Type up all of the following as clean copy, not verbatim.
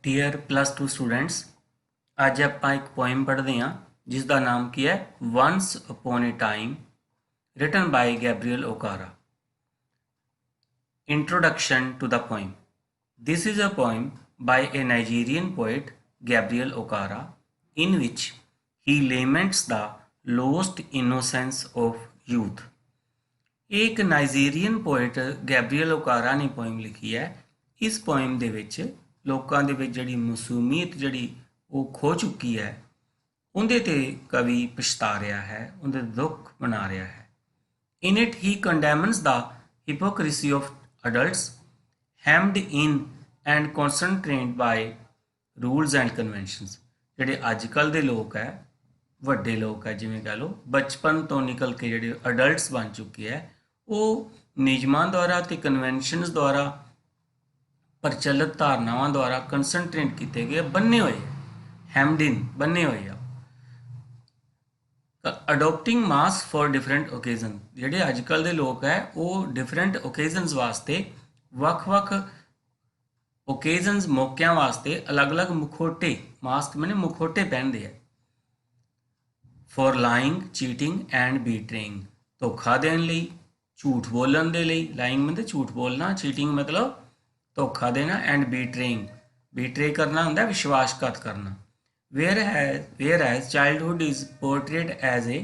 Dear +2 students, अज आप एक poem पढ़ते हैं जिसका नाम की है once upon a time, written by Gabriel Okara. Introduction to the poem. This is a poem by a Nigerian poet Gabriel Okara in which he laments the lost innocence of youth। एक नाइजीਰੀਅਨ poet Gabriel ओकारा ने poem लिखी है। इस poem ਦੇ ਵਿੱਚ ਲੋਕਾਂ ਦੇ ਵਿੱਚ ਜਿਹੜੀ ਮਾਸੂਮੀਅਤ ਜਿਹੜੀ ਉਹ ਖੋ ਚੁੱਕੀ ਹੈ, ਉਹਦੇ ਤੇ ਕਵੀ ਪਛਤਾ ਰਿਹਾ ਹੈ, ਉਹਦੇ ਦੁੱਖ ਮਨਾ ਰਿਹਾ ਹੈ। In it he condemns the hypocrisy of adults hemmed in and constrained by rules and conventions। ਜਿਹੜੇ ਅੱਜ ਕੱਲ੍ਹ ਦੇ ਲੋਕ ਹੈ, ਵੱਡੇ ਲੋਕ ਹੈ, ਜਿਵੇਂ ਕਹ ਲਓ ਬਚਪਨ ਤੋਂ ਨਿਕਲ ਕੇ ਜਿਹੜੇ ਅਡਲਟਸ ਬਣ ਚੁੱਕੇ ਹੈ, ਉਹ ਨਿਯਮਾਂ ਦੁਆਰਾ ਅਤੇ ਕਨਵੈਨਸ਼ਨਸ ਦੁਆਰਾ, ਪ੍ਰਚਲਿਤ ਧਾਰਨਾਵਾਂ ਦੁਆਰਾ ਕੰਸਨਟਰੇਟ ਕੀਤੇ ਗਏ, ਬੰਨੇ ਹੋਏ, ਹੈਮਡ ਇਨ, ਬੰਨੇ ਹੋਏ ਆ। ਅਡੋਪਟਿੰਗ ਮਾਸ ਫॉर ਡਿਫਰੈਂਟ ਓਕੇਜ਼ਨ। ਜਿਹੜੇ ਅੱਜ ਕੱਲ੍ਹ ਦੇ ਲੋਕ ਹੈ ਉਹ ਡਿਫਰੈਂਟ ਓਕੇਜ਼ਨਸ ਵਾਸਤੇ, ਵੱਖ-ਵੱਖ ਓਕੇਜ਼ਨਸ, ਮੌਕਿਆਂ ਵਾਸਤੇ ਅਲੱਗ-ਅਲੱਗ ਮੁਖੌਟੇ, ਮਾਸਕ ਮੈਨੇ ਮੁਖੌਟੇ ਪਹਿਨਦੇ ਆ। For lying, cheating and betraying. ਧੋਖਾ ਦੇਣ ਲਈ, ਝੂਠ ਬੋਲਣ ਦੇ ਲਈ। ਲਾਈਂਗ ਮਤਲਬ ਝੂਠ ਬੋਲਣਾ, ਚੀਟਿੰਗ ਮਤਲਬ ਧੋਖਾ ਦੇਣਾ, ਐਂਡ ਬੀਟਰੇਇੰਗ, ਬੀਟਰੇ ਕਰਨਾ ਹੁੰਦਾ ਵਿਸ਼ਵਾਸਘਾਤ ਕਰਨਾ। whereas childhood is portrayed as a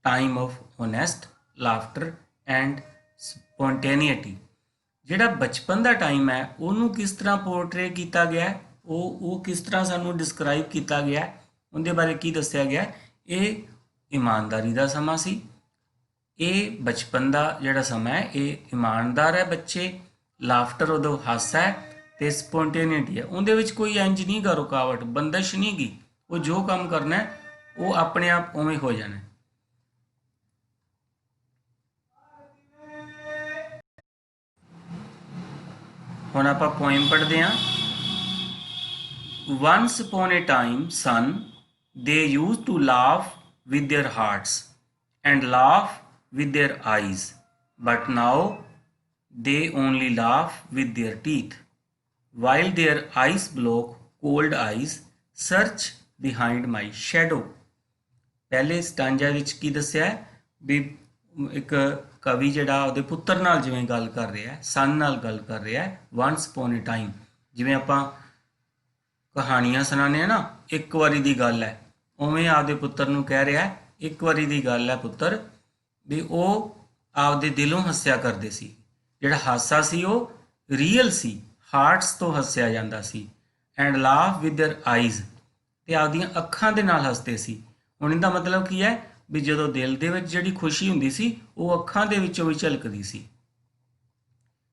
time of honest laughter and spontaneity। ਜਿਹੜਾ ਬਚਪਨ ਦਾ ਟਾਈਮ ਹੈ ਉਹਨੂੰ ਕਿਸ ਤਰ੍ਹਾਂ ਪੋਰਟਰੇ ਕੀਤਾ ਗਿਆ, ਉਹ ਕਿਸ ਤਰ੍ਹਾਂ ਸਾਨੂੰ ਡਿਸਕ੍ਰਾਈਬ ਕੀਤਾ ਗਿਆ, ਉਹਦੇ ਬਾਰੇ ਕੀ ਦੱਸਿਆ ਗਿਆ। ਇਹ ਇਮਾਨਦਾਰੀ ਦਾ ਸਮਾਂ ਸੀ। ਇਹ ਬਚਪਨ ਦਾ ਜਿਹੜਾ ਸਮਾਂ ਹੈ ਇਹ ਇਮਾਨਦਾਰ ਹੈ ਬੱਚੇ। ਲਾਫਟਰ ਉਦੋਂ ਹਾਸਾ ਹੈ ਅਤੇ ਸਪੋਂਟੇਨੀਟੀ ਹੈ, ਉਹਦੇ ਵਿੱਚ ਕੋਈ ਇੰਜ ਨਹੀਂ ਗਾ ਰੁਕਾਵਟ, ਬੰਦਸ਼ ਨਹੀਂ ਗੀ। ਉਹ ਜੋ ਕੰਮ ਕਰਨਾ ਉਹ ਆਪਣੇ ਆਪ ਉਵੇਂ ਹੋ ਜਾਣਾ। ਹੁਣ ਆਪਾਂ ਪੋਇਮ ਪੜ੍ਹਦੇ ਹਾਂ। Once upon a time, son, they used to laugh with their hearts and laugh with their eyes, but now they only laugh with their teeth, while their eyes block cold eyes search behind my shadow। ਪਹਿਲੇ ਸਟਾਂਜਾ ਵਿੱਚ ਕੀ ਦੱਸਿਆ ਵੀ ਇੱਕ ਕਵੀ ਜਿਹੜਾ ਉਹਦੇ ਪੁੱਤਰ ਨਾਲ ਜਿਵੇਂ ਗੱਲ ਕਰ ਰਿਹਾ, ਸਨ ਨਾਲ ਗੱਲ ਕਰ ਰਿਹਾ। ਵਨਸ ਅਪੋਨ ਏ ਟਾਈਮ, ਜਿਵੇਂ ਆਪਾਂ ਕਹਾਣੀਆਂ ਸੁਣਾਉਂਦੇ ਹਾਂ ਨਾ, ਇੱਕ ਵਾਰੀ ਦੀ ਗੱਲ ਹੈ, ਉਵੇਂ ਆਪਦੇ ਪੁੱਤਰ ਨੂੰ ਕਹਿ ਰਿਹਾ ਇੱਕ ਵਾਰੀ ਦੀ ਗੱਲ ਹੈ ਪੁੱਤਰ, ਵੀ ਉਹ ਆਪਦੇ ਦਿਲੋਂ ਹੱਸਿਆ ਕਰਦੇ ਸੀ। ਜਿਹੜਾ ਹਾਸਾ ਸੀ ਉਹ ਰੀਅਲ ਸੀ, ਹਾਰਟਸ ਤੋਂ ਹੱਸਿਆ ਜਾਂਦਾ ਸੀ। And laugh with their eyes, ਅਤੇ ਆਪਦੀਆਂ ਅੱਖਾਂ ਦੇ ਨਾਲ ਹੱਸਦੇ ਸੀ। ਹੁਣ ਇਹਦਾ ਮਤਲਬ ਕੀ ਹੈ ਵੀ ਜਦੋਂ ਦਿਲ ਦੇ ਵਿੱਚ ਜਿਹੜੀ ਖੁਸ਼ੀ ਹੁੰਦੀ ਸੀ ਉਹ ਅੱਖਾਂ ਦੇ ਵਿੱਚੋਂ ਵੀ ਝਲਕਦੀ ਸੀ।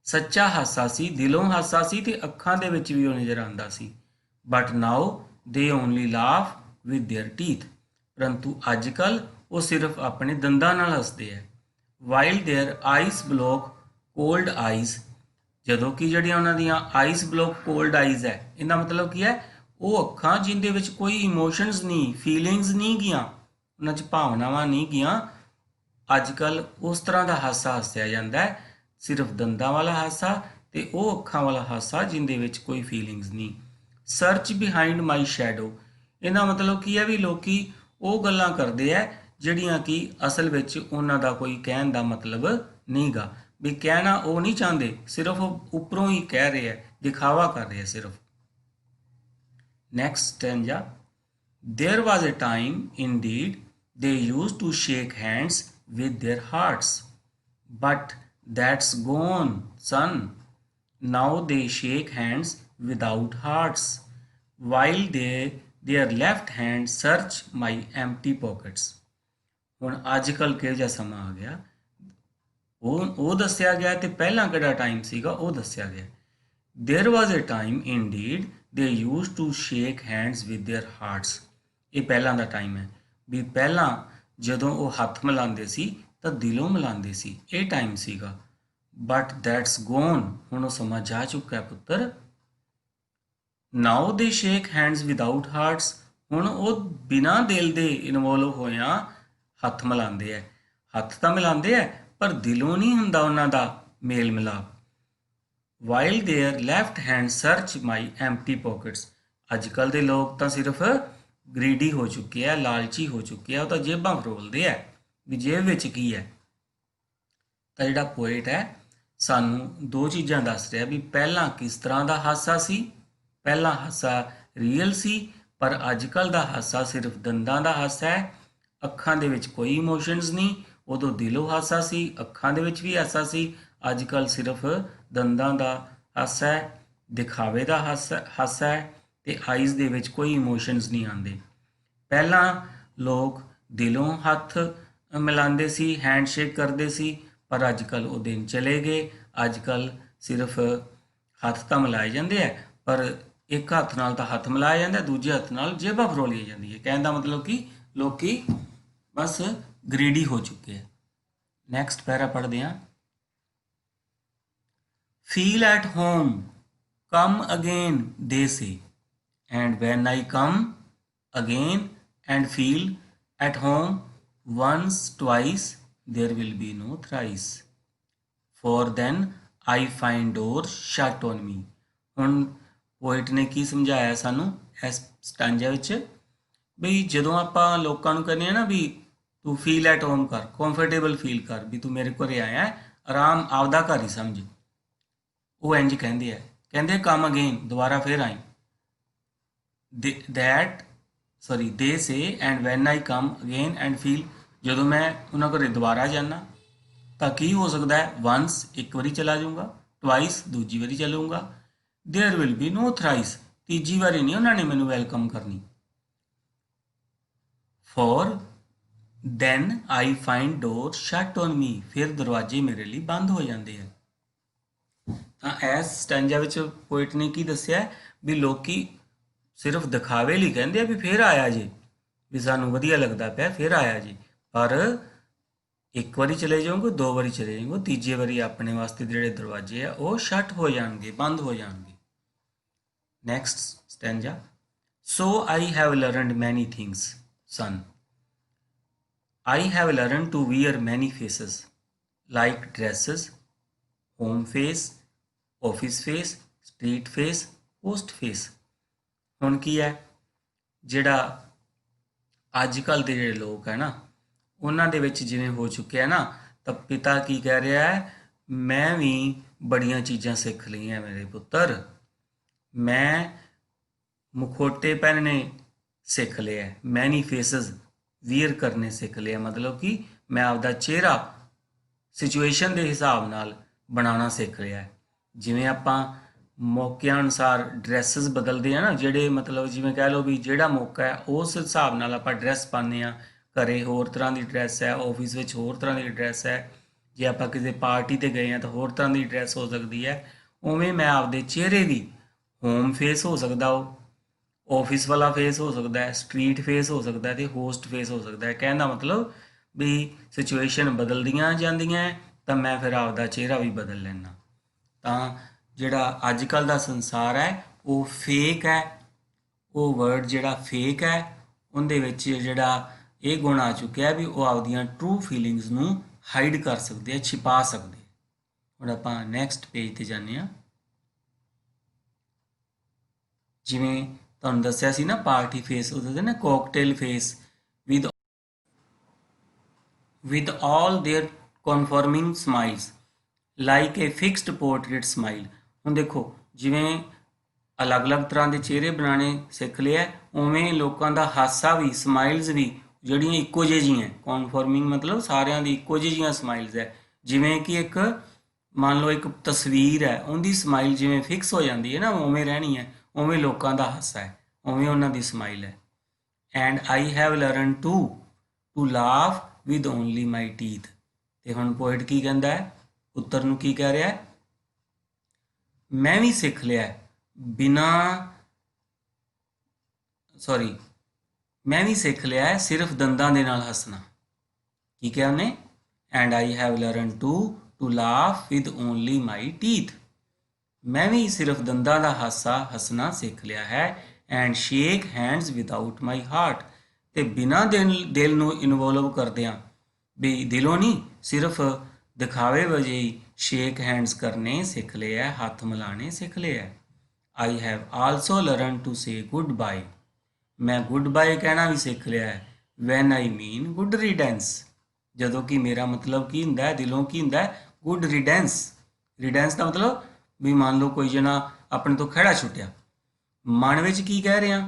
ਸੱਚਾ ਹਾਸਾ ਸੀ, ਦਿਲੋਂ ਹਾਸਾ ਸੀ ਅਤੇ ਅੱਖਾਂ ਦੇ ਵਿੱਚ ਵੀ ਉਹ ਨਜ਼ਰ ਆਉਂਦਾ ਸੀ। ਬਟ ਨਾਓ ਦੇ only laugh with there teeth, ਪਰੰਤੂ ਅੱਜ ਕੱਲ੍ਹ ਉਹ ਸਿਰਫ ਆਪਣੇ ਦੰਦਾਂ ਨਾਲ ਹੱਸਦੇ ਹੈ। While their eyes block cold eyes, ਜਦੋਂ ਕਿ ਜਿਹੜੀਆਂ ਉਹਨਾਂ ਦੀਆਂ ਆਈਜ਼ ਬਲੋਕ ਕੋਲਡ ਆਈਜ਼ ਹੈ, ਇਹਦਾ ਮਤਲਬ ਕੀ ਹੈ, ਉਹ ਅੱਖਾਂ ਜਿਹਦੇ ਵਿੱਚ ਕੋਈ ਇਮੋਸ਼ਨਸ ਨਹੀਂ, ਫੀਲਿੰਗਸ ਨਹੀਂ ਗੀਆਂ, ਉਹਨਾਂ 'ਚ ਭਾਵਨਾਵਾਂ ਨਹੀਂ ਗੀਆਂ। ਅੱਜ ਕੱਲ੍ਹ ਉਸ ਤਰ੍ਹਾਂ ਦਾ ਹਾਸਾ ਹੱਸਿਆ ਜਾਂਦਾ ਹੈ, ਸਿਰਫ ਦੰਦਾਂ ਵਾਲਾ ਹਾਸਾ ਅਤੇ ਉਹ ਅੱਖਾਂ ਵਾਲਾ ਹਾਸਾ ਜਿਹਦੇ ਵਿੱਚ ਕੋਈ ਫੀਲਿੰਗਸ ਨਹੀਂ। ਸਰਚ ਬਿਹਾਈਂਡ ਮਾਈ ਸ਼ੈਡੋ, ਇਹਦਾ ਮਤਲਬ ਕੀ ਹੈ ਵੀ ਲੋਕੀ ਉਹ ਗੱਲਾਂ ਕਰਦੇ ਹੈ ਜਿਹੜੀਆਂ ਕਿ ਅਸਲ ਵਿੱਚ ਉਹਨਾਂ ਦਾ ਕੋਈ ਕਹਿਣ ਦਾ ਮਤਲਬ ਨਹੀਂ ਗਾ, ਵੀ ਕਹਿਣਾ ਉਹ ਨਹੀਂ ਚਾਹੁੰਦੇ, ਸਿਰਫ ਉਹ ਉੱਪਰੋਂ ਹੀ ਕਹਿ ਰਹੇ ਹੈ, ਦਿਖਾਵਾ ਕਰ ਰਹੇ ਹੈ ਸਿਰਫ। Next stanza। There was a time indeed they used to shake hands with their hearts, but that's gone, son. Now they shake hands without hearts, while their left hand search my empty pockets। ਹੁਣ ਅੱਜ ਕੱਲ੍ਹ ਕਿਹੋ ਜਿਹਾ ਸਮਾਂ ਆ ਗਿਆ, ਉਹ ਦੱਸਿਆ ਗਿਆ, ਅਤੇ ਪਹਿਲਾਂ ਕਿਹੜਾ ਟਾਈਮ ਸੀਗਾ ਉਹ ਦੱਸਿਆ ਗਿਆ। There was a time indeed they used to shake hands with their hearts। ਇਹ ਪਹਿਲਾਂ ਦਾ ਟਾਈਮ ਹੈ ਵੀ ਪਹਿਲਾਂ ਜਦੋਂ ਉਹ ਹੱਥ ਮਿਲਾਉਂਦੇ ਸੀ ਤਾਂ ਦਿਲੋਂ ਮਿਲਾਉਂਦੇ ਸੀ, ਇਹ ਟਾਈਮ ਸੀਗਾ। ਬਟ ਦੈਟਸ ਗੋਨ, ਹੁਣ ਉਹ ਸਮਾਂ ਜਾ ਚੁੱਕਾ ਹੈ ਪੁੱਤਰ। ਨਾਓ ਦੇ ਸ਼ੇਕ ਹੈਂਡਸ ਵਿਦਾਊਟ ਹਾਰਟਸ, ਹੁਣ ਉਹ ਬਿਨਾਂ ਦਿਲ ਦੇ ਇਨਵੋਲਵ ਹੋਇਆਂ ਹੱਥ ਮਿਲਾਉਂਦੇ ਹੈ। ਹੱਥ ਤਾਂ ਮਿਲਾਉਂਦੇ ਹੈ ਪਰ ਦਿਲੋਂ ਨਹੀਂ ਹੁੰਦਾ ਉਹਨਾਂ ਦਾ ਮੇਲ ਮਿਲਾਪ। while their left hand search my empty pockets। ਅੱਜ-ਕੱਲ ਦੇ ਲੋਕ ਤਾਂ ਸਿਰਫ ਗ੍ਰੀਡੀ ਹੋ ਚੁੱਕੇ ਆ, ਲਾਲਚੀ ਹੋ ਚੁੱਕੇ ਆ, ਉਹ ਤਾਂ ਜੇਬਾਂ ਫਰੋਲਦੇ ਆ ਵੀ ਜੇਬ ਵਿੱਚ ਕੀ ਹੈ। ਤਾਂ ਜਿਹੜਾ ਪੋਇਟ ਹੈ ਸਾਨੂੰ ਦੋ ਚੀਜ਼ਾਂ ਦੱਸ ਰਿਹਾ ਵੀ ਪਹਿਲਾਂ ਕਿਸ ਤਰ੍ਹਾਂ ਦਾ ਹਾਸਾ ਸੀ। ਪਹਿਲਾਂ ਹਾਸਾ ਰੀਅਲ ਸੀ, ਪਰ ਅੱਜ ਕੱਲ੍ਹ ਦਾ ਹਾਸਾ ਸਿਰਫ ਦੰਦਾਂ ਦਾ ਹਾਸਾ ਹੈ। ਅੱਖਾਂ ਦੇ ਵਿੱਚ ਕੋਈ ਇਮੋਸ਼ਨਸ ਨਹੀਂ। ਉਦੋਂ ਦਿਲੋਂ ਹਾਸਾ ਸੀ, ਅੱਖਾਂ ਦੇ ਵਿੱਚ ਵੀ ਹਾਸਾ ਸੀ। ਅੱਜ ਕੱਲ੍ਹ ਸਿਰਫ ਦੰਦਾਂ ਦਾ ਹਾਸਾ ਹੈ, ਦਿਖਾਵੇ ਦਾ ਹਾਸਾ ਹੈ, ਤੇ ਆਈਜ਼ ਦੇ ਵਿੱਚ ਕੋਈ ਇਮੋਸ਼ਨਸ ਨਹੀਂ ਆਉਂਦੇ। ਪਹਿਲਾਂ ਲੋਕ ਦਿਲੋਂ ਹੱਥ ਮਿਲਾਉਂਦੇ ਸੀ, ਹੈਂਡਸ਼ੇਕ ਕਰਦੇ ਸੀ, ਪਰ ਅੱਜ ਕੱਲ੍ਹ ਉਹ ਦਿਨ ਚਲੇ ਗਏ। ਅੱਜ ਕੱਲ੍ਹ ਸਿਰਫ ਹੱਥ ਤਾਂ ਮਿਲਾਏ ਜਾਂਦੇ ਆ, ਪਰ ਇੱਕ ਹੱਥ ਨਾਲ ਤਾਂ ਹੱਥ ਮਿਲਾਇਆ ਜਾਂਦਾ, ਦੂਜੇ ਹੱਥ ਨਾਲ ਜੇਬਾਂ ਫਰੋਲੀ ਜਾਂਦੀ ਹੈ। ਕਹਿਣ ਦਾ ਮਤਲਬ ਕਿ ਲੋਕੀ ਬਸ ਗ੍ਰੀਡੀ ਹੋ ਚੁੱਕੇ ਆ। ਨੈਕਸਟ ਪੈਰਾ ਪੜ੍ਹਦੇ ਹਾਂ। Feel at home, come again they say, and when I come again and feel at home once, twice, there will be no thrice, for then I find doors shut on me। ਹੁਣ poet ਨੇ ਕੀ ਸਮਝਾਇਆ ਸਾਨੂੰ ਇਸ stanza ਵਿੱਚ ਬਈ ਜਦੋਂ ਆਪਾਂ ਲੋਕਾਂ ਨੂੰ ਕਹਿੰਦੇ ਆ ਨਾ ਵੀ ਤੂੰ ਫੀਲ ਐਟ ਹੋਮ ਕਰ, ਕੰਫਰਟੇਬਲ ਫੀਲ ਕਰ, ਵੀ ਤੂੰ ਮੇਰੇ ਕੋਲ ਆਇਆ, ਆਰਾਮ ਆਪਦਾ ਘਰ ਹੀ ਸਮਝ, ਉਹ ਇੰਜ ਕਹਿੰਦੇ ਆ। ਕਹਿੰਦੇ ਕਮ ਅਗੇਨ, ਦੁਬਾਰਾ ਫਿਰ ਆਈ। they say and when I come again and feel, ਜਦੋਂ ਮੈਂ ਉਹਨਾਂ ਘਰੇ ਦੁਬਾਰਾ ਜਾਣਾ ਤਾਂ ਕੀ ਹੋ ਸਕਦਾ ਹੈ। once, ਇੱਕ ਵਾਰੀ ਚਲਾ ਜਾਊਂਗਾ, twice, ਦੂਜੀ ਵਾਰੀ ਚਲੂੰਗਾ, there will be no thrice, ਤੀਜੀ ਵਾਰੀ ਨਹੀਂ ਉਹਨਾਂ ਨੇ ਮੈਨੂੰ ਵੈਲਕਮ ਕਰਨੀ। for then I find doors shut on me, ਫਿਰ ਦਰਵਾਜ਼ੇ ਮੇਰੇ ਲਈ ਬੰਦ ਹੋ ਜਾਂਦੇ ਆ। ਤਾਂ ਇਸ ਸਟੈਂਜਾ ਵਿੱਚ ਪੋਇਟ ਨੇ ਕੀ ਦੱਸਿਆ ਵੀ ਲੋਕੀ ਸਿਰਫ ਦਿਖਾਵੇ ਲਈ ਕਹਿੰਦੇ ਆ ਵੀ ਫਿਰ ਆਇਆ ਜੀ, ਵੀ ਸਾਨੂੰ ਵਧੀਆ ਲੱਗਦਾ ਪਿਆ, ਫਿਰ ਆਇਆ ਜੀ, ਪਰ ਇੱਕ ਵਾਰੀ ਚਲੇ ਜਾਓਗੇ, ਦੋ ਵਾਰੀ ਚਲੇ ਜਾਓਗੇ, ਤੀਜੇ ਵਾਰੀ ਆਪਣੇ ਵਾਸਤੇ ਜਿਹੜੇ ਦਰਵਾਜ਼ੇ ਆ ਉਹ ਸ਼ਟ ਹੋ ਜਾਣਗੇ, ਬੰਦ ਹੋ ਜਾਣਗੇ। Next stanza. So I have learned many things son, I have learned to wear many faces, like dresses, home face, office face, street face, post face. ਹੁਣ ਕੀ ਹੈ, ਜਿਹੜਾ ਅੱਜ ਕੱਲ੍ਹ ਦੇ ਜਿਹੜੇ ਲੋਕ ਹੈ ਨਾ, ਉਹਨਾਂ ਦੇ ਵਿੱਚ ਜਿਵੇਂ ਹੋ ਚੁੱਕਿਆ ਨਾ, ਤਾਂ ਪਿਤਾ ਕੀ ਕਹਿ ਰਿਹਾ ਹੈ, ਮੈਂ ਵੀ ਬੜੀਆਂ ਚੀਜ਼ਾਂ ਸਿੱਖ ਲਈਆਂ ਮੇਰੇ ਪੁੱਤਰ, ਮੈਂ ਮੁਖੌਟੇ ਪਹਿਨਣੇ ਸਿੱਖ ਲਿਆ, ਮੈਨੀ ਫੇਸਿਸ ਵੀਅਰ ਕਰਨੇ ਸਿੱਖ ਲਿਆ, ਮਤਲਬ ਕਿ ਮੈਂ ਆਪਦਾ ਚਿਹਰਾ ਸਿਚੁਏਸ਼ਨ ਦੇ ਹਿਸਾਬ ਨਾਲ ਬਣਾਉਣਾ ਸਿੱਖ ਲਿਆ। ਜਿਵੇਂ ਆਪਾਂ ਮੌਕਿਆਂ ਅਨੁਸਾਰ ਡਰੈਸਿਸ ਬਦਲਦੇ ਆ ਨਾ, ਜਿਹੜੇ ਮਤਲਬ ਜਿਵੇਂ ਕਹਿ ਲਓ ਵੀ ਜਿਹੜਾ ਮੌਕਾ ਹੈ ਉਸ ਹਿਸਾਬ ਨਾਲ ਆਪਾਂ ਡਰੈਸ ਪਾਉਂਦੇ ਹਾਂ। ਘਰੇ ਹੋਰ ਤਰ੍ਹਾਂ ਦੀ ਡਰੈਸ ਹੈ, ਆਫਿਸ ਵਿੱਚ ਹੋਰ ਤਰ੍ਹਾਂ ਦੀ ਡਰੈਸ ਹੈ, ਜੇ ਆਪਾਂ ਕਿਸੇ ਪਾਰਟੀ 'ਤੇ ਗਏ ਹਾਂ ਤਾਂ ਹੋਰ ਤਰ੍ਹਾਂ ਦੀ ਡਰੈਸ ਹੋ ਸਕਦੀ ਹੈ। ਉਵੇਂ ਮੈਂ ਆਪਦੇ ਚਿਹਰੇ ਦੀ ਹੋਮ ਫੇਸ ਹੋ ਸਕਦਾ, ਉਹ ਆਫਿਸ ਵਾਲਾ ਫੇਸ ਹੋ ਸਕਦਾ ਹੈ, ਸਟਰੀਟ ਫੇਸ ਹੋ ਸਕਦਾ ਹੈ, ਤੇ ਹੋਸਟ ਫੇਸ ਹੋ ਸਕਦਾ ਹੈ। ਕਹਿਣ ਦਾ ਮਤਲਬ ਵੀ ਸਿਚੁਏਸ਼ਨ ਬਦਲਦੀਆਂ ਜਾਂਦੀਆਂ ਤਾਂ ਮੈਂ ਫਿਰ ਆਪਦਾ ਚਿਹਰਾ ਵੀ ਬਦਲ ਲੈਂਦਾ। ਤਾਂ ਜਿਹੜਾ ਅੱਜ ਕੱਲ੍ਹ ਦਾ ਸੰਸਾਰ ਹੈ ਉਹ ਫੇਕ ਹੈ, ਉਹ ਵਰਡ ਜਿਹੜਾ ਫੇਕ ਹੈ ਉਹਦੇ ਵਿੱਚ ਜਿਹੜਾ ਇਹ ਗੁਣ ਆ ਚੁੱਕਿਆ ਵੀ ਉਹ ਆਪਦੀਆਂ ਟਰੂ ਫੀਲਿੰਗਸ ਨੂੰ ਹਾਈਡ ਕਰ ਸਕਦੇ ਆ, ਛਿਪਾ ਸਕਦੇ। ਹੁਣ ਆਪਾਂ ਨੈਕਸਟ ਪੇਜ ਤੇ ਜਾਂਦੇ ਹਾਂ। ਜਿਵੇਂ ਤੁਹਾਨੂੰ ਦੱਸਿਆ ਸੀ ਨਾ ਪਾਰਟੀ ਫੇਸ, ਉਹਦੇ ਨਾ cocktail face with all their conforming smiles like a fixed portrait smile। ਹੁਣ ਦੇਖੋ ਜਿਵੇਂ ਅਲੱਗ-ਅਲੱਗ ਤਰ੍ਹਾਂ ਦੇ ਚਿਹਰੇ ਬਣਾਉਣੇ ਸਿੱਖ ਲਿਆ, ਉਵੇਂ ਲੋਕਾਂ ਦਾ ਹਾਸਾ ਵੀ, ਸਮਾਈਲਸ ਵੀ ਜਿਹੜੀਆਂ ਇੱਕੋ ਜਿਹੀਆਂ, ਕਨਫਰਮਿੰਗ ਮਤਲਬ ਸਾਰਿਆਂ ਦੀ ਇੱਕੋ ਜਿਹੀਆਂ ਸਮਾਈਲਸ ਹੈ। ਜਿਵੇਂ ਕਿ ਇੱਕ ਮੰਨ ਲਓ ਇੱਕ ਤਸਵੀਰ ਹੈ, ਉਹਦੀ ਸਮਾਈਲ ਜਿਵੇਂ ਫਿਕਸ ਹੋ ਜਾਂਦੀ ਹੈ ਨਾ, ਉਵੇਂ ਰਹਿਣੀ ਹੈ, ਉਵੇਂ ਲੋਕਾਂ ਦਾ ਹਾਸਾ ਹੈ, ਉਵੇਂ ਉਹਨਾਂ ਦੀ ਸਮਾਈਲ ਹੈ। And I have learn to laugh with only my teeth. ਤੇ ਹੁਣ ਪੋਇਟ ਕੀ ਕਹਿੰਦਾ ਹੈ, ਪੁੱਤਰ ਨੂੰ ਕੀ ਕਹਿ ਰਿਹਾ ਹੈ, ਮੈਂ ਵੀ ਸਿੱਖ ਲਿਆ ਮੈਂ ਵੀ ਸਿੱਖ ਲਿਆ ਹੈ ਸਿਰਫ ਦੰਦਾਂ ਦੇ ਨਾਲ ਹੱਸਣਾ। ਕੀ ਕਿਹਾ ਉਹਨੇ, and I have learn to laugh with only my teeth. ਮੈਂ ਵੀ ਸਿਰਫ ਦੰਦਾਂ ਦਾ ਹੱਸਣਾ ਸਿੱਖ ਲਿਆ ਹੈ। And shake hands without my heart, ਤੇ ਬਿਨਾਂ ਦਿਲ ਨੂੰ ਇਨਵੋਲਵ ਕਰਦਿਆਂ, ਵੀ ਦਿਲੋਂ ਨਹੀਂ, ਸਿਰਫ दिखावे वजह शेक हैंड्स करने सीख लिया, हाथ मिलाने सीख लिया। I have also learn to say goodbye, मैं गुड बाय कहना भी सीख लिया है। When I mean good riddance, ਜਦੋਂ कि मेरा मतलब की ਹੁੰਦਾ है, दिलों की ਹੁੰਦਾ है गुड रिडेंस। रिडेंस का मतलब भी मान लो कोई जना अपने तो खड़ा छुट्टिया, ਮਨ ਵਿੱਚ ਕੀ ਕਹਿ ਰਹੇ ਹਾਂ,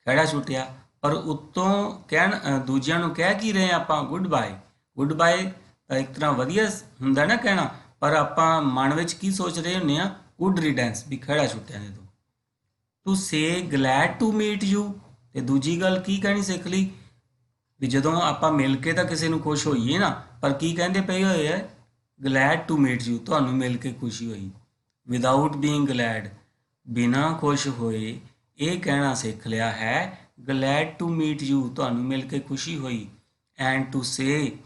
ਖਹਿੜਾ ਛੁੱਟਿਆ, ਪਰ ਉੱਤੋਂ ਕਹਿਣ ਦੂਜਿਆਂ ਨੂੰ ਕਹਿ ਕੀ ਰਹੇ ਆਪਾਂ, ਗੁੱਡ ਬਾਏ। ਗੁੱਡ ਬਾਏ ਤਾਂ ਇੱਕ ਤਰ੍ਹਾਂ ਵਧੀਆ ਹੁੰਦਾ ਨਾ ਕਹਿਣਾ, ਪਰ ਆਪਾਂ ਮਨ ਵਿੱਚ ਕੀ ਸੋਚ ਰਹੇ ਹੁੰਦੇ ਆ, ਗੁੱਡ ਰਿਡੈਂਸ, ਵੀ ਖਹਿੜਾ ਛੁੱਟਿਆ ਦੇ ਦੋ। To say glad to meet you, ਤੇ ਦੂਜੀ ਗੱਲ ਕੀ ਕਹਿਣੀ ਸਿੱਖ ਲਈ, ਵੀ ਜਦੋਂ ਆਪਾਂ ਮਿਲ ਕੇ ਤਾਂ ਕਿਸੇ ਨੂੰ ਖੁਸ਼ ਹੋਈਏ ਨਾ, ਪਰ ਕੀ ਕਹਿੰਦੇ ਪਏ ਹੋਏ ਆ, ਗਲੈਡ ਟੂ ਮੀਟ ਯੂ, ਤੁਹਾਨੂੰ ਮਿਲ ਕੇ ਖੁਸ਼ੀ ਹੋਈ। ਵਿਦਾਊਟ ਬੀਇੰਗ ਗਲੈਡ, ਬਿਨਾਂ ਖੁਸ਼ ਹੋਏ ਇਹ ਕਹਿਣਾ ਸਿੱਖ ਲਿਆ ਹੈ, ਗਲੈਡ ਟੂ ਮੀਟ ਯੂ, ਤੁਹਾਨੂੰ ਮਿਲ ਕੇ ਖੁਸ਼ੀ ਹੋਈ। And to say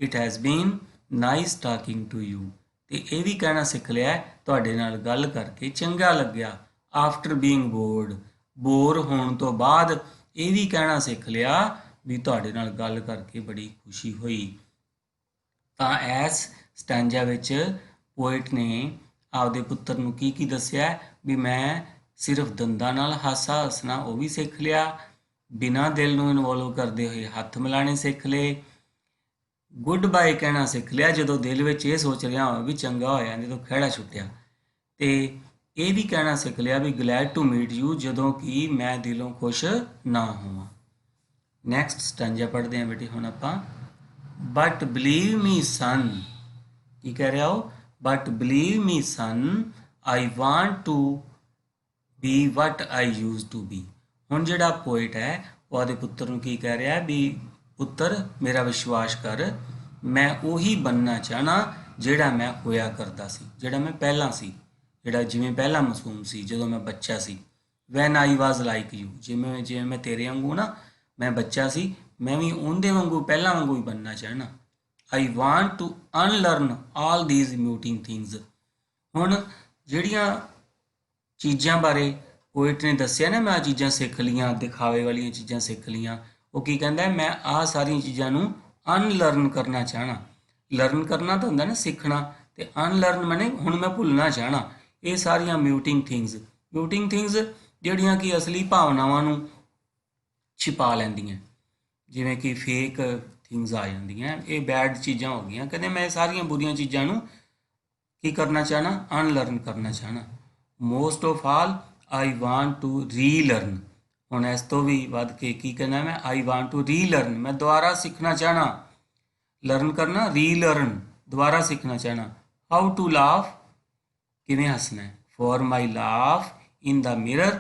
it has been nice talking to you, ਤੇ ਇਹ ਵੀ ਕਹਿਣਾ ਸਿੱਖ ਲਿਆ ਤੁਹਾਡੇ ਨਾਲ ਗੱਲ ਕਰਕੇ ਚੰਗਾ ਲੱਗਿਆ। ਆਫਟਰ ਬੀਇੰਗ ਬੋਰਡ, ਬੋਰ ਹੋਣ ਤੋਂ ਬਾਅਦ ਇਹ ਵੀ ਕਹਿਣਾ ਸਿੱਖ ਲਿਆ ਵੀ ਤੁਹਾਡੇ ਨਾਲ ਗੱਲ ਕਰਕੇ ਬੜੀ ਖੁਸ਼ੀ ਹੋਈ। ਤਾਂ ਇਸ ਸਟੈਂਜਾ ਵਿੱਚ ਪੋਇਟ ਨੇ ਆਪਦੇ ਪੁੱਤਰ ਨੂੰ ਕੀ ਕੀ ਦੱਸਿਆ, ਵੀ ਮੈਂ ਸਿਰਫ ਦੰਦਾਂ ਨਾਲ ਹਾਸਾ ਹੱਸਣਾ ਉਹ ਵੀ ਸਿੱਖ ਲਿਆ, ਬਿਨਾਂ ਦਿਲ ਨੂੰ ਇਨਵੋਲਵ ਕਰਦੇ ਹੋਏ ਹੱਥ ਮਿਲਾਣੇ ਸਿੱਖ ਲਏ, ਗੁੱਡ ਬਾਏ ਕਹਿਣਾ ਸਿੱਖ ਲਿਆ ਜਦੋਂ ਦਿਲ ਵਿੱਚ ਇਹ ਸੋਚ ਰਿਹਾ ਹੋਵੇ ਵੀ ਚੰਗਾ ਹੋਇਆ ਜਦੋਂ ਖਹਿੜਾ ਛੁੱਟਿਆ, ਤੇ ਇਹ ਵੀ ਕਹਿਣਾ ਸਿੱਖ ਲਿਆ ਵੀ ਗਲੈਡ ਟੂ ਮੀਟ ਯੂ ਜਦੋਂ ਕਿ ਮੈਂ ਦਿਲੋਂ ਖੁਸ਼ ਨਾ ਹੋਵਾਂ। ਨੈਕਸਟ ਸਟੈਂਜਾ ਪੜ੍ਹਦੇ ਹਾਂ ਬੇਟੇ ਹੁਣ ਆਪਾਂ। ਬਟ ਬਲੀਵ ਮੀ ਸਨ, ਕੀ ਕਹਿ ਰਿਹਾ ਉਹ, but believe me son I want to be what I use to be. ਹੁਣ ਜਿਹੜਾ ਪੋਇਟ ਹੈ ਉਹ ਆਪਦੇ ਪੁੱਤਰ ਨੂੰ ਕੀ ਕਹਿ ਰਿਹਾ ਵੀ ਪੁੱਤਰ ਮੇਰਾ ਵਿਸ਼ਵਾਸ ਕਰ, ਮੈਂ ਉਹੀ ਬਣਨਾ ਚਾਹਣਾ ਜਿਹੜਾ ਮੈਂ ਹੋਇਆ ਕਰਦਾ ਸੀ, ਜਿਹੜਾ ਮੈਂ ਪਹਿਲਾਂ ਸੀ, ਜਿਹੜਾ ਜਿਵੇਂ ਪਹਿਲਾਂ ਮਾਸੂਮ ਸੀ ਜਦੋਂ ਮੈਂ ਬੱਚਾ ਸੀ। When I was like you, ਜਿਵੇਂ ਮੈਂ ਤੇਰੇ ਵਾਂਗੂ ਨਾ ਮੈਂ ਬੱਚਾ ਸੀ, ਮੈਂ ਵੀ ਉਹਦੇ ਵਾਂਗੂ ਪਹਿਲਾਂ ਵਾਂਗੂ ਹੀ ਬਣਨਾ ਚਾਹਣਾ। I want to unlearn all these muting things. ਹੁਣ ਜਿਹੜੀਆਂ ਚੀਜ਼ਾਂ ਬਾਰੇ ਪੋਇਟ ਨੇ ਦੱਸਿਆ ਨਾ, ਮੈਂ ਆਹ ਚੀਜ਼ਾਂ ਸਿੱਖ ਲੀਆਂ, ਦਿਖਾਵੇ ਵਾਲੀਆਂ ਚੀਜ਼ਾਂ ਸਿੱਖ ਲੀਆਂ, ਉਹ ਕੀ ਕਹਿੰਦਾ, ਮੈਂ ਆਹ ਸਾਰੀਆਂ ਚੀਜ਼ਾਂ ਨੂੰ ਅਨਲਰਨ ਕਰਨਾ ਚਾਹਣਾ। ਲਰਨ ਕਰਨਾ ਤਾਂ ਹੁੰਦਾ ਨਾ ਸਿੱਖਣਾ, ਤੇ ਅਨਲਰਨ ਮੈਨੇ ਹੁਣ ਮੈਂ ਭੁੱਲਣਾ ਚਾਹਣਾ ਇਹ ਸਾਰੀਆਂ ਮਿਊਟਿੰਗ ਥਿੰਗਸ ਜਿਹੜੀਆਂ ਕਿ ਅਸਲੀ ਭਾਵਨਾਵਾਂ ਨੂੰ ਛਿਪਾ ਲੈਂਦੀਆਂ, ਜਿਵੇਂ ਕਿ ਫੇਕ ਥਿੰਗਸ ਆ ਜਾਂਦੀਆਂ, ਇਹ ਬੈਡ ਚੀਜ਼ਾਂ ਹੋ ਗਈਆਂ। ਕਹਿੰਦੇ ਮੈਂ ਸਾਰੀਆਂ ਬੁਰੀਆਂ ਚੀਜ਼ਾਂ ਨੂੰ ਕੀ ਕਰਨਾ ਚਾਹਣਾ, ਅਨਲਰਨ ਕਰਨਾ ਚਾਹਣਾ। Most of all I want to relearn, ਹੁਣ ਇਸ ਤੋਂ ਵੀ ਵੱਧ ਕੇ ਕੀ ਕਹਿਣਾ ਮੈਂ, ਆਈ ਵਾਂਟ ਟੂ ਰੀਲਰਨ, ਮੈਂ ਦੁਬਾਰਾ ਸਿੱਖਣਾ ਚਾਹਣਾ। ਲਰਨ ਕਰਨਾ, ਰੀਲਰਨ ਦੁਬਾਰਾ ਸਿੱਖਣਾ ਚਾਹਣਾ। ਹਾਊ ਟੂ ਲਾਫ, ਕਿਵੇਂ ਹੱਸਣਾ ਹੈ। For my laugh in the mirror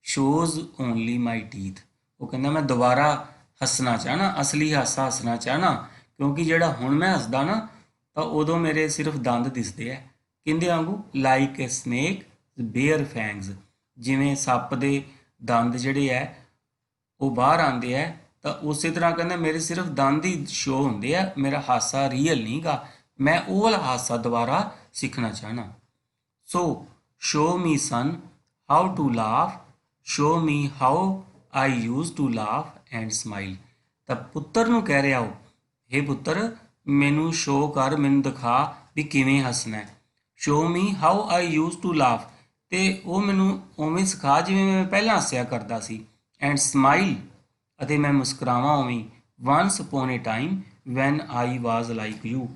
shows only my teeth, ਉਹ ਕਹਿੰਦਾ ਮੈਂ ਦੁਬਾਰਾ ਹੱਸਣਾ ਚਾਹਣਾ, ਅਸਲੀ ਹਾਸਾ ਹੱਸਣਾ ਚਾਹਣਾ, ਕਿਉਂਕਿ ਜਿਹੜਾ ਹੁਣ ਮੈਂ ਹੱਸਦਾ ਨਾ ਤਾਂ ਉਦੋਂ ਮੇਰੇ ਸਿਰਫ ਦੰਦ ਦਿਸਦੇ ਆ। ਕਹਿੰਦੇ ਵਾਂਗੂ ਲਾਈਕ ਏ ਸਨੇਕ ਬੇਅਰ ਫੈਂਗਸ, ਜਿਵੇਂ ਸੱਪ ਦੇ ਦੰਦ ਜਿਹੜੇ ਆ ਉਹ ਬਾਹਰ ਆਉਂਦੇ ਆ, ਤਾਂ ਉਸੇ ਤਰ੍ਹਾਂ ਕਹਿੰਦਾ ਮੇਰੇ ਸਿਰਫ ਦੰਦ ਹੀ ਸ਼ੋ ਹੁੰਦੇ ਆ, ਮੇਰਾ ਹਾਸਾ ਰੀਅਲ ਨਹੀਂ ਗਾ, ਮੈਂ ਉਹ ਵਾਲਾ ਹਾਸਾ ਦੁਬਾਰਾ ਸਿੱਖਣਾ ਚਾਹਣਾ। So show me son how to laugh, show me how I use to laugh and smile. ਤਾਂ ਪੁੱਤਰ ਨੂੰ ਕਹਿ ਰਿਹਾ ਉਹ, ਹੇ ਪੁੱਤਰ ਮੈਨੂੰ ਸ਼ੋ ਕਰ, ਮੈਨੂੰ ਦਿਖਾ ਵੀ ਕਿਵੇਂ ਹੱਸਣਾ ਹੈ। Show me how I use to laugh, ਤੇ ਉਹ ਮੈਨੂੰ ਉਵੇਂ ਸਿਖਾ ਜਿਵੇਂ ਮੈਂ ਪਹਿਲਾਂ ਹੱਸਿਆ ਕਰਦਾ ਸੀ। ਐਂਡ ਸਮਾਈਲ, ਅਤੇ ਮੈਂ ਮੁਸਕਰਾਵਾਂ ਉਵੇਂ। Ones upon A time van I was like you,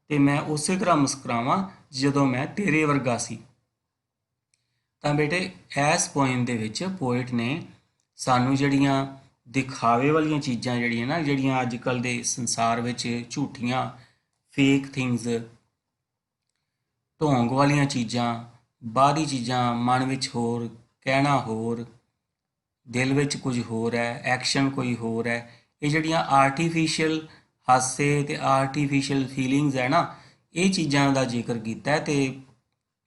ਤੇ ਮੈਂ ਉਸੇ ਤਰ੍ਹਾਂ ਮੁਸਕਰਾਵਾਂ ਜਦੋਂ ਮੈਂ ਤੇਰੇ ਵਰਗਾ ਸੀ। ਤਾਂ ਬੇਟੇ ਇਸ ਪੋਇਮ ਦੇ ਵਿੱਚ ਪੋਇਟ ਨੇ ਸਾਨੂੰ ਜਿਹੜੀਆਂ ਦਿਖਾਵੇ ਵਾਲੀਆਂ ਚੀਜ਼ਾਂ ਜਿਹੜੀਆਂ ਨਾ, ਜਿਹੜੀਆਂ ਅੱਜ ਕੱਲ੍ਹ ਦੇ ਸੰਸਾਰ ਵਿੱਚ ਝੂਠੀਆਂ ਫੇਕ ਥਿੰਗਸ, ਢੋਂਗ ਵਾਲੀਆਂ ਚੀਜ਼ਾਂ, ਬਾਹਰੀ ਚੀਜ਼ਾਂ, ਮਨ ਵਿੱਚ ਹੋਰ, ਕਹਿਣਾ ਹੋਰ, ਦਿਲ ਵਿੱਚ ਕੁਝ ਹੋਰ ਹੈ, ਐਕਸ਼ਨ ਕੋਈ ਹੋਰ ਹੈ, ਇਹ ਜਿਹੜੀਆਂ ਆਰਟੀਫਿਸ਼ੀਅਲ ਹਾਸੇ ਤੇ ਆਰਟੀਫਿਸ਼ੀਅਲ ਫੀਲਿੰਗਸ ਹੈ ਨਾ, ਇਹ ਚੀਜ਼ਾਂ ਦਾ ਜ਼ਿਕਰ ਕੀਤਾ। ਤੇ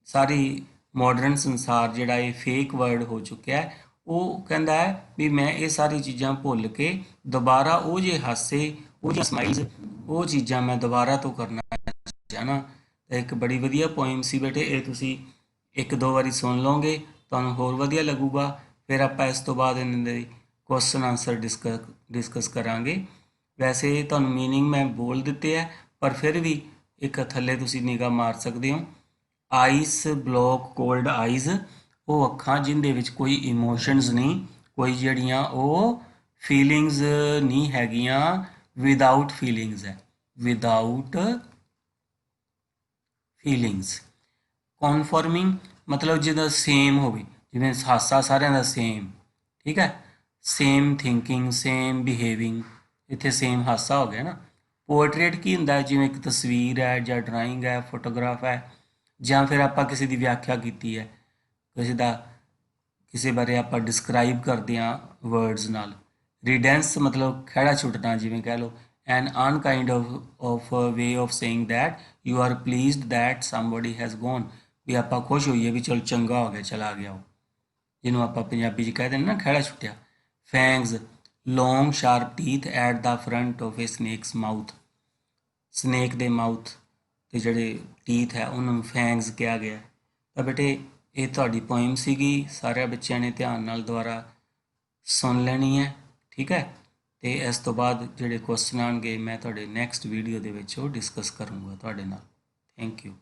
ਸਾਰੀ ਮਾਡਰਨ ਸੰਸਾਰ ਜਿਹੜਾ ਇਹ ਫੇਕ ਵਰਲਡ ਹੋ ਚੁੱਕਿਆ ਹੈ, ਉਹ ਕਹਿੰਦਾ ਹੈ ਵੀ ਮੈਂ ਇਹ ਸਾਰੀ ਚੀਜ਼ਾਂ ਭੁੱਲ ਕੇ ਦੁਬਾਰਾ ਉਹ ਜਿਹੇ ਹਾਸੇ, ਉਹ ਜਿਹੇ ਸਮਾਈਲਸ, ਉਹ ਚੀਜ਼ਾਂ ਮੈਂ ਦੁਬਾਰਾ ਤੋਂ ਕਰਨਾ ਚਾਹਣਾ। ਤਾਂ ਇੱਕ ਬੜੀ ਵਧੀਆ ਪੋਇਮ ਸੀ ਬੇਟੇ, ਇਹ ਤੁਸੀਂ ਇੱਕ ਦੋ ਵਾਰੀ ਸੁਣ ਲਓਗੇ ਤੁਹਾਨੂੰ ਹੋਰ ਵਧੀਆ ਲੱਗੂਗਾ। ਫਿਰ ਆਪਾਂ ਇਸ ਤੋਂ ਬਾਅਦ ਇਹਨਾਂ ਦੇ ਕੁਐਸਚਨ ਆਨਸਰ ਡਿਸਕਸ ਕਰਾਂਗੇ। ਵੈਸੇ ਤੁਹਾਨੂੰ ਮੀਨਿੰਗ ਮੈਂ ਬੋਲ ਦਿੱਤੇ ਹੈ, ਪਰ ਫਿਰ ਵੀ ਇੱਕ ਥੱਲੇ ਤੁਸੀਂ ਨਿਗਾਹ ਮਾਰ ਸਕਦੇ ਹੋ। ਆਈਸ ਬਲੌਕ ਕੋਲਡ ਆਈਜ਼, ਉਹ ਅੱਖਾਂ ਜਿਨ੍ਹਾਂ ਵਿੱਚ ਕੋਈ ਇਮੋਸ਼ਨਸ ਨਹੀਂ, ਕੋਈ ਜਿਹੜੀਆਂ ਉਹ ਫੀਲਿੰਗਸ ਨਹੀਂ ਹੈਗੀਆਂ, ਵਿਦਆਊਟ ਫੀਲਿੰਗਸ ਹੈ, ਵਿਦਆਊਟ ਫੀਲਿੰਗਸ। ਕਨਫਰਮਿੰਗ ਮਤਲਬ ਜਿਹਦਾ ਸੇਮ ਹੋਵੇ, ਜਿਵੇਂ ਹਾਸਾ ਸਾਰਿਆਂ ਦਾ ਸੇਮ, ਠੀਕ ਹੈ, ਸੇਮ ਥਿੰਕਿੰਗ, ਸੇਮ ਬਿਹੇਵਿੰਗ, ਇੱਥੇ ਸੇਮ ਹਾਸਾ ਹੋ ਗਿਆ ਨਾ। ਪੋਰਟਰੇਟ ਕੀ ਹੁੰਦਾ, ਜਿਵੇਂ ਇੱਕ ਤਸਵੀਰ ਹੈ ਜਾਂ ਡਰਾਇੰਗ ਹੈ, ਫੋਟੋਗ੍ਰਾਫ ਹੈ, ਜਾਂ ਫਿਰ ਆਪਾਂ ਕਿਸੇ ਦੀ ਵਿਆਖਿਆ ਕੀਤੀ ਹੈ, ਕਿਸੇ ਬਾਰੇ ਆਪਾਂ ਡਿਸਕ੍ਰਾਈਬ ਕਰਦੇ ਹਾਂ ਵਰਡਸ ਨਾਲ। ਰਿਡੈਂਸ ਮਤਲਬ ਖਹਿੜਾ ਛੁੱਟਣਾ, ਜਿਵੇਂ ਕਹਿ ਲਓ an unkind of way of saying that you are pleased that somebody has gone, ਵੀ ਆਪਾਂ ਖੁਸ਼ ਹੋਈਏ ਵੀ ਚਲ ਚੰਗਾ ਹੋ ਗਿਆ, ਚਲਾ ਗਿਆ ਉਹ, ਜਿਹਨੂੰ ਆਪਾਂ ਪੰਜਾਬੀ 'ਚ ਕਹਿ ਦਿੰਦੇ ਨਾ ਖਹਿੜਾ ਛੁੱਟਿਆ। Fangs long sharp teeth at the front of a snake's mouth, snake ਦੇ ਮਾਊਥ ਤੇ ਜਿਹੜੇ ਟੀਥ ਹੈ ਉਹਨਾਂ ਨੂੰ ਫੈਂਗਸ ਕਿਹਾ ਗਿਆ। ਤਾਂ ਬੇਟੇ ਇਹ ਤੁਹਾਡੀ ਪੋਇਮ ਸੀਗੀ, ਸਾਰਿਆਂ ਬੱਚਿਆਂ ਨੇ ਧਿਆਨ ਨਾਲ ਦੁਬਾਰਾ ਸੁਣ ਲੈਣੀ ਹੈ, ਠੀਕ ਹੈ। ਤੇ ਇਸ ਤੋਂ ਬਾਅਦ ਜਿਹੜੇ ਕੁਐਸਚਨ ਆਉਣਗੇ ਮੈਂ ਤੁਹਾਡੇ ਨੈਕਸਟ ਵੀਡੀਓ ਦੇ ਵਿੱਚ ਉਹ ਡਿਸਕਸ ਕਰੂੰਗਾ ਤੁਹਾਡੇ ਨਾਲ। Thank you.